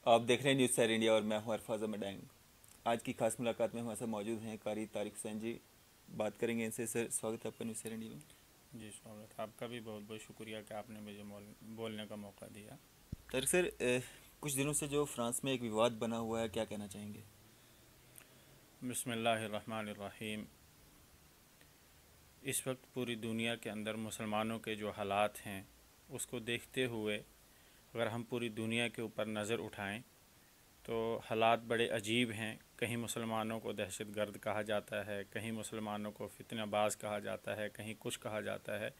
आप देख रहे हैं न्यूज़ सैर इंडिया और मैं हूं अरफाज अहमद डैंग। आज की खास मुलाकात में हमारे साथ मौजूद हैं कारी तारिक हुसैन जी। बात करेंगे इनसे। सर, स्वागत है आपका न्यूज़ सैर इंडिया में। जी स्वागत है आपका भी। बहुत बहुत शुक्रिया कि आपने मुझे बोलने का मौका दिया। तारिक सर, कुछ दिनों से जो फ्रांस में एक विवाद बना हुआ है, क्या कहना चाहेंगे? बिस्मिल्लाहिर्रहमानिर्रहीम। इस वक्त पूरी दुनिया के अंदर मुसलमानों के जो हालात हैं उसको देखते हुए अगर हम पूरी दुनिया के ऊपर नज़र उठाएं तो हालात बड़े अजीब हैं। कहीं मुसलमानों को दहशतगर्द कहा जाता है, कहीं मुसलमानों को फितनाबाज कहा जाता है, कहीं कुछ कहा जाता है।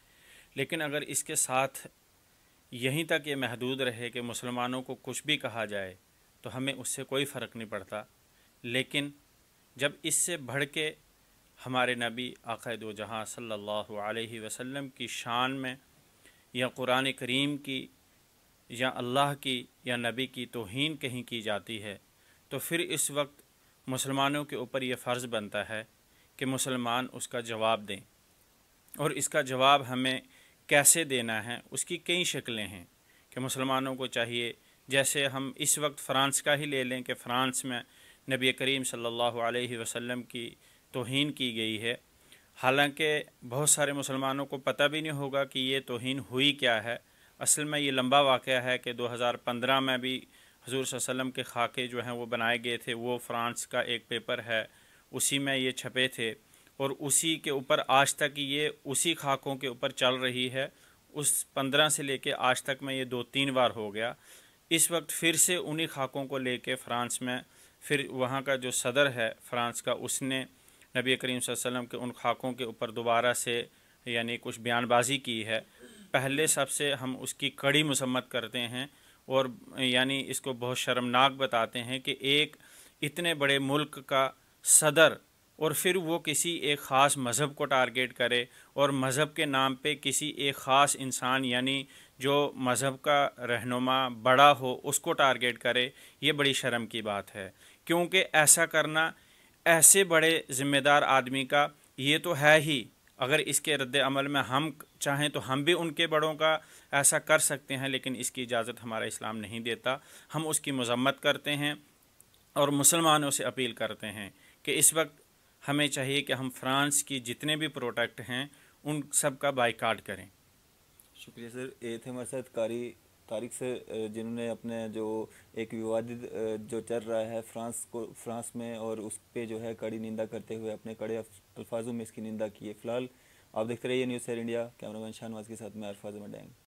लेकिन अगर इसके साथ यहीं तक ये महदूद रहे कि मुसलमानों को कुछ भी कहा जाए तो हमें उससे कोई फ़र्क नहीं पड़ता। लेकिन जब इससे बढ़ के हमारे नबी आक़ाए दो जहां सल्लल्लाहु अलैहि वसल्लम की शान में या कुरान करीम की या अल्लाह की या नबी की तौहीन कहीं की जाती है तो फिर इस वक्त मुसलमानों के ऊपर यह फ़र्ज़ बनता है कि मुसलमान उसका जवाब दें। और इसका जवाब हमें कैसे देना है उसकी कई शक्लें हैं कि मुसलमानों को चाहिए, जैसे हम इस वक्त फ़्रांस का ही ले लें कि फ़्रांस में नबी करीम सल्लल्लाहु अलैहि वसल्लम की तौहीन की गई है। हालांकि बहुत सारे मुसलमानों को पता भी नहीं होगा कि ये तौहीन हुई क्या है। असल में ये लंबा वाक़या है कि 2015 में भी हुज़ूर सल्लल्लाहु अलैहि वसल्लम के खाके जो हैं वो बनाए गए थे। वो फ़्रांस का एक पेपर है, उसी में ये छपे थे और उसी के ऊपर आज तक ये उसी खाकों के ऊपर चल रही है। उस 15 से लेके आज तक में ये 2-3 बार हो गया। इस वक्त फिर से उन्हीं खाकों को लेके फ़्रांस में फिर वहाँ का जो सदर है फ़्रांस का, उसने नबी करीम सल्लल्लाहु अलैहि वसल्लम के उन खाकों के ऊपर दोबारा से यानी कुछ बयानबाजी की है। पहले सबसे हम उसकी कड़ी मसम्मत करते हैं और यानी इसको बहुत शर्मनाक बताते हैं कि एक इतने बड़े मुल्क का सदर और फिर वो किसी एक ख़ास मज़हब को टारगेट करे और मज़हब के नाम पे किसी एक ख़ास इंसान यानी जो मज़हब का रहनुमा बड़ा हो उसको टारगेट करे। ये बड़ी शर्म की बात है, क्योंकि ऐसा करना ऐसे बड़े ज़िम्मेदार आदमी का ये तो है ही। अगर इसके रद्द अमल में हम चाहें तो हम भी उनके बड़ों का ऐसा कर सकते हैं, लेकिन इसकी इजाज़त हमारा इस्लाम नहीं देता। हम उसकी मज़म्मत करते हैं और मुसलमानों से अपील करते हैं कि इस वक्त हमें चाहिए कि हम फ्रांस की जितने भी प्रोडक्ट हैं उन सब का बाइकाट करें। शुक्रिया सर। ये थे हमारे साथ कारी तारिक सर, जिन्होंने अपने जो एक विवादित जो चल रहा है फ्रांस में, और उस पर जो है कड़ी निंदा करते हुए अपने कड़े अल्फाजों में इसकी निंदा की है। फ़िलहाल आप देखते रहिए न्यूज़ सैर इंडिया। कैमरामैन शाहनवाज के साथ मैं अरफाज अहमद डैंग।